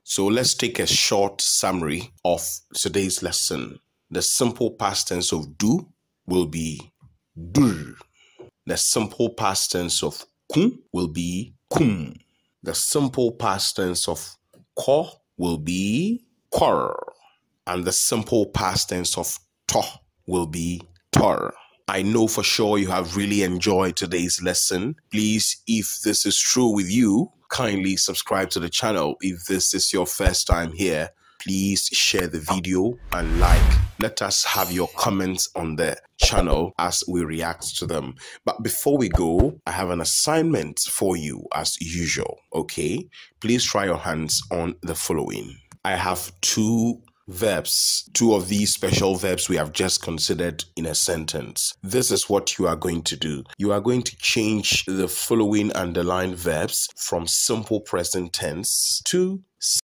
So let's take a short summary of today's lesson. The simple past tense of do will be dur. The simple past tense of kun will be kum. The simple past tense of ko will be kor. And the simple past tense of to will be tor. I know for sure you have really enjoyed today's lesson. Please, if this is true with you, kindly subscribe to the channel. If this is your first time here, please share the video and like. Let us have your comments on the channel as we react to them. But before we go, I have an assignment for you as usual, okay? Please try your hands on the following. I have two verbs, two of these special verbs we have just considered in a sentence. This is what you are going to do. You are going to change the following underlined verbs from simple present tense to